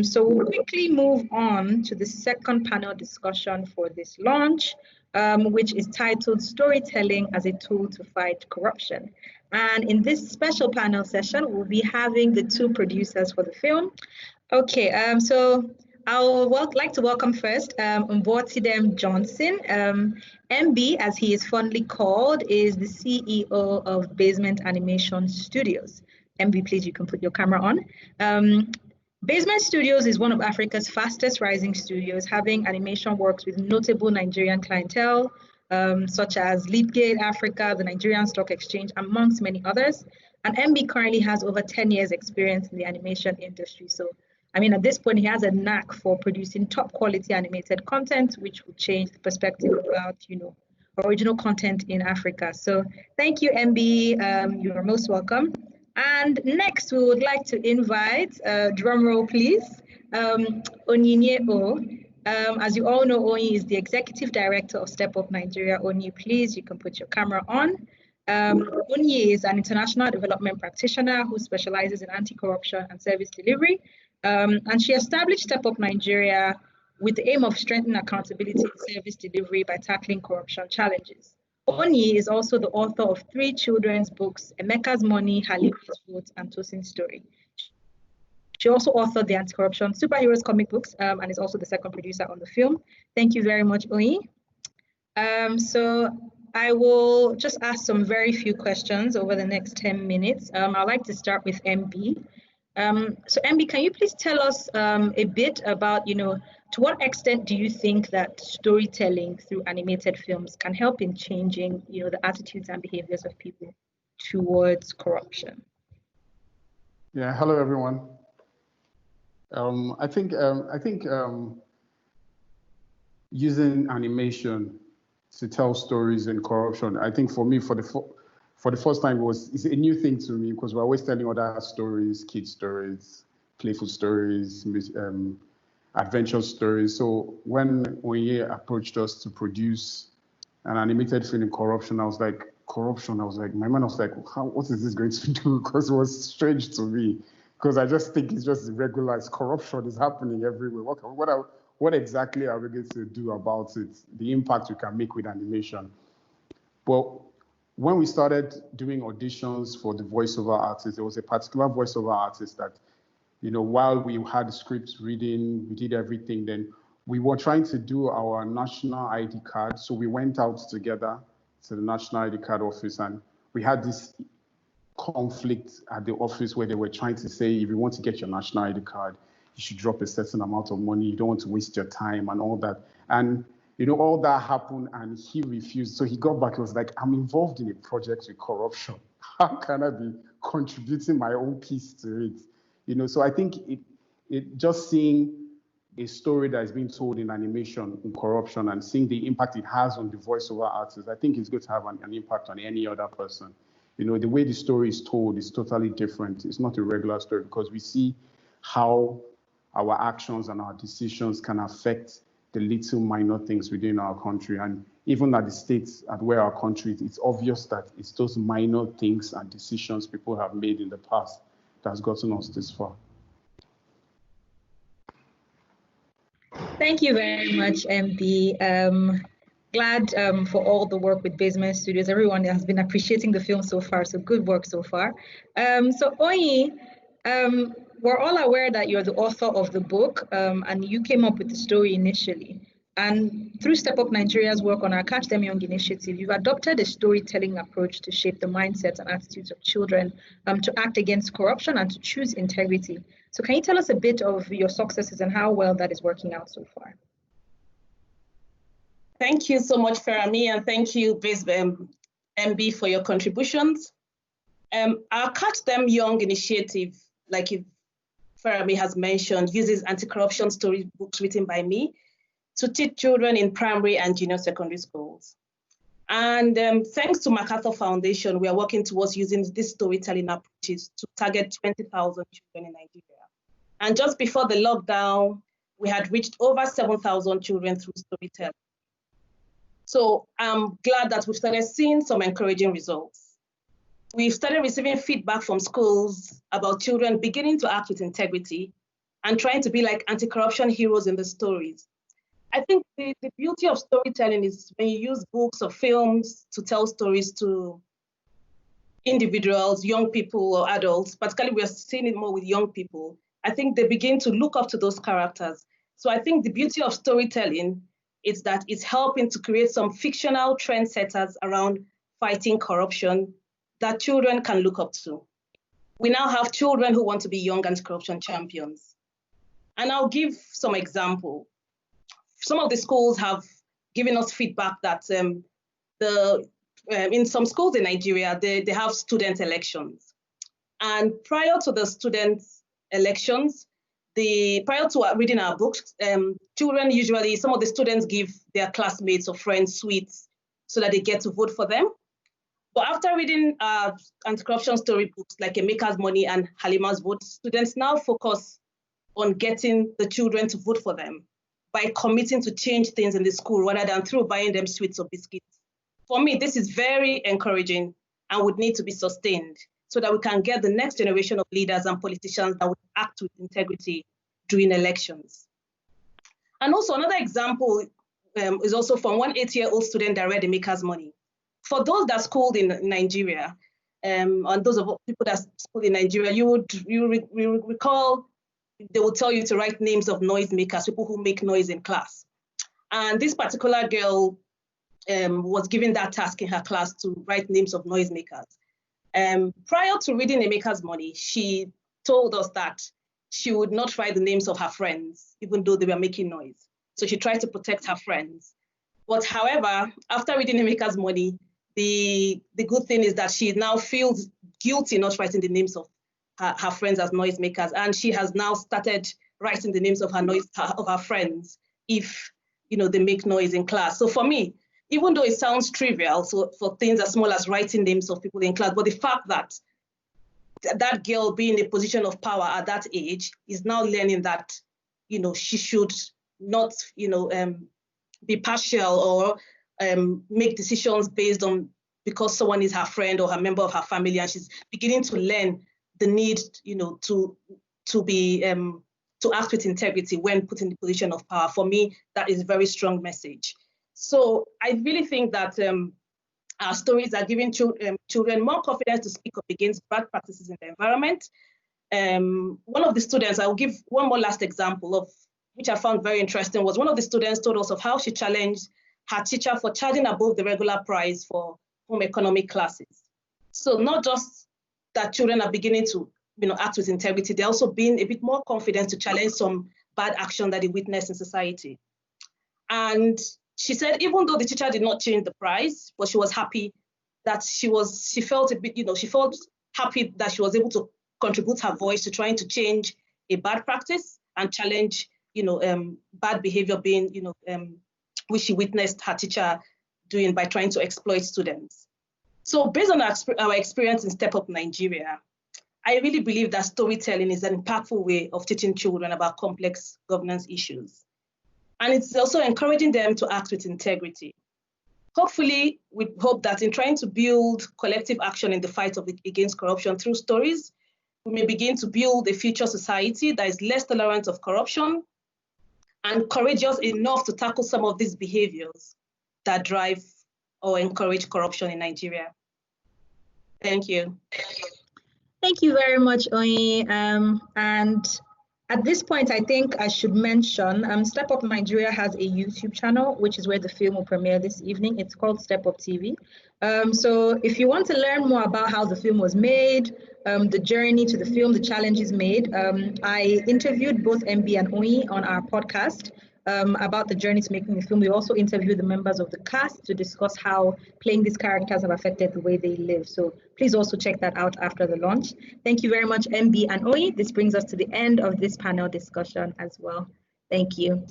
So we'll quickly move on to the second panel discussion for this launch, which is titled Storytelling as a Tool to Fight Corruption. And in this special panel session, we'll be having the two producers for the film. Okay, so I'll like to welcome first Mbuotidem Johnson. MB, as he is fondly called, is the CEO of Basement Animation Studios. MB, please, you can put your camera on. Basement Studios is one of Africa's fastest rising studios, having animation works with notable Nigerian clientele, such as Leapgate Africa, the Nigerian Stock Exchange, amongst many others. And MB currently has over 10 years experience in the animation industry. So, I mean, at this point, he has a knack for producing top quality animated content, which will change the perspective about, original content in Africa. So thank you, MB. You are most welcome. And next, we would like to invite, drum roll please, Onyinye O. As you all know, Onyi is the Executive Director of Step Up Nigeria. Onyi, please, you can put your camera on. Onyi is an international development practitioner who specializes in anti-corruption and service delivery. And she established Step Up Nigeria with the aim of strengthening accountability in service delivery by tackling corruption challenges. Onyi is also the author of 3 children's books, Emeka's Money, Halima's Vote, and Tosin's Story. She also authored the anti-corruption superheroes comic books and is also the second producer on the film. Thank you very much, Onyi. So I will just ask some very few questions over the next 10 minutes. I'd like to start with MB. So MB, can you please tell us a bit about, to what extent do you think that storytelling through animated films can help in changing, the attitudes and behaviors of people towards corruption? Yeah, hello everyone. I think using animation to tell stories in corruption, I think for me, for the first time, it's a new thing to me because we're always telling other stories, kid stories, playful stories, adventure stories. So when Onye approached us to produce an animated film in corruption, I was like, corruption? I was like, my mind was like, what is this going to do? Because it was strange to me. Because I just think it's just irregular. Corruption is happening everywhere. What exactly are we going to do about it? The impact we can make with animation. Well, when we started doing auditions for the voiceover artist, there was a particular voiceover artist that, while we had scripts reading, we did everything, then we were trying to do our national ID card. So we went out together to the national ID card office and we had this conflict at the office where they were trying to say, if you want to get your national ID card, you should drop a certain amount of money. You don't want to waste your time and all that. And all that happened and he refused. So he got back, he was like, I'm involved in a project with corruption. How can I be contributing my own piece to it? So I think it just seeing a story that is being told in animation in corruption and seeing the impact it has on the voiceover artist, I think it's going to have an impact on any other person. The way the story is told is totally different. It's not a regular story because we see how our actions and our decisions can affect the little minor things within our country. And even at the states, at where our country is, it's obvious that it's those minor things and decisions people have made in the past that's gotten us this far. Thank you very much, MB. Glad for all the work with Basement Studios. Everyone has been appreciating the film so far, so good work so far. So Onyi, we're all aware that you're the author of the book and you came up with the story initially. And through Step Up Nigeria's work on our Catch Them Young initiative, you've adopted a storytelling approach to shape the mindsets and attitudes of children to act against corruption and to choose integrity. So can you tell us a bit of your successes and how well that is working out so far? Thank you so much, Ferami, and thank you, MB, for your contributions. Our Catch Them Young initiative, like Ferami has mentioned, uses anti-corruption storybooks written by me to teach children in primary and junior secondary schools. And thanks to MacArthur Foundation, we are working towards using these storytelling approaches to target 20,000 children in Nigeria. And just before the lockdown, we had reached over 7,000 children through storytelling. So I'm glad that we've started seeing some encouraging results. We've started receiving feedback from schools about children beginning to act with integrity and trying to be like anti-corruption heroes in the stories. I think the beauty of storytelling is when you use books or films to tell stories to individuals, young people or adults, particularly we are seeing it more with young people. I think they begin to look up to those characters. So I think the beauty of storytelling is that it's helping to create some fictional trendsetters around fighting corruption that children can look up to. We now have children who want to be young anti-corruption champions. And I'll give some example. Some of the schools have given us feedback that in some schools in Nigeria, they have student elections. And prior to the student elections, prior to reading our books, children usually, some of the students give their classmates or friends sweets so that they get to vote for them. But after reading anti-corruption storybooks like Emeka's Money and Halima's Vote, students now focus on getting the children to vote for them by committing to change things in the school rather than through buying them sweets or biscuits. For me, this is very encouraging and would need to be sustained so that we can get the next generation of leaders and politicians that would act with integrity during elections. And also another example is also from one 8-year-old student that read Emeka's Money. For those that schooled in Nigeria, and those of people that schooled in Nigeria, you recall they will tell you to write names of noisemakers, people who make noise in class. And this particular girl was given that task in her class to write names of noisemakers. Prior to reading Emeka's Money, she told us that she would not write the names of her friends, even though they were making noise. So she tried to protect her friends. But however, after reading Emeka's Money, the good thing is that she now feels guilty not writing the names of her friends as noisemakers, and she has now started writing the names of her friends if they make noise in class. So for me, even though it sounds trivial, so for things as small as writing names of people in class, but the fact that that girl being in a position of power at that age is now learning that she should not be partial or make decisions based on because someone is her friend or her member of her family, and she's beginning to learn the need, to act with integrity when put in the position of power. For me, that is a very strong message. So I really think that our stories are giving children more confidence to speak up against bad practices in the environment. One of the students, I'll give one more last example of which I found very interesting, was one of the students told us of how she challenged her teacher for charging above the regular price for home economic classes. So not just that children are beginning to act with integrity, they're also being a bit more confident to challenge some bad action that they witness in society. And she said, even though the teacher did not change the price, but she was happy that she felt a bit, she felt happy that she was able to contribute her voice to trying to change a bad practice and challenge, bad behavior being, which she witnessed her teacher doing by trying to exploit students. So based on our experience in Step Up Nigeria, I really believe that storytelling is an impactful way of teaching children about complex governance issues. And it's also encouraging them to act with integrity. Hopefully, we hope that in trying to build collective action in the fight against corruption through stories, we may begin to build a future society that is less tolerant of corruption and courageous enough to tackle some of these behaviors that drive or encourage corruption in Nigeria. Thank you. Thank you very much, Onyi. And at this point, I think I should mention Step Up Nigeria has a YouTube channel, which is where the film will premiere this evening. It's called Step Up TV. So if you want to learn more about how the film was made, the journey to the film, the challenges made, I interviewed both MB and Onyi on our podcast about the journey to making the film. We also interviewed the members of the cast to discuss how playing these characters have affected the way they live. So please also check that out after the launch. Thank you very much, MB and Onyi. This brings us to the end of this panel discussion as well. Thank you.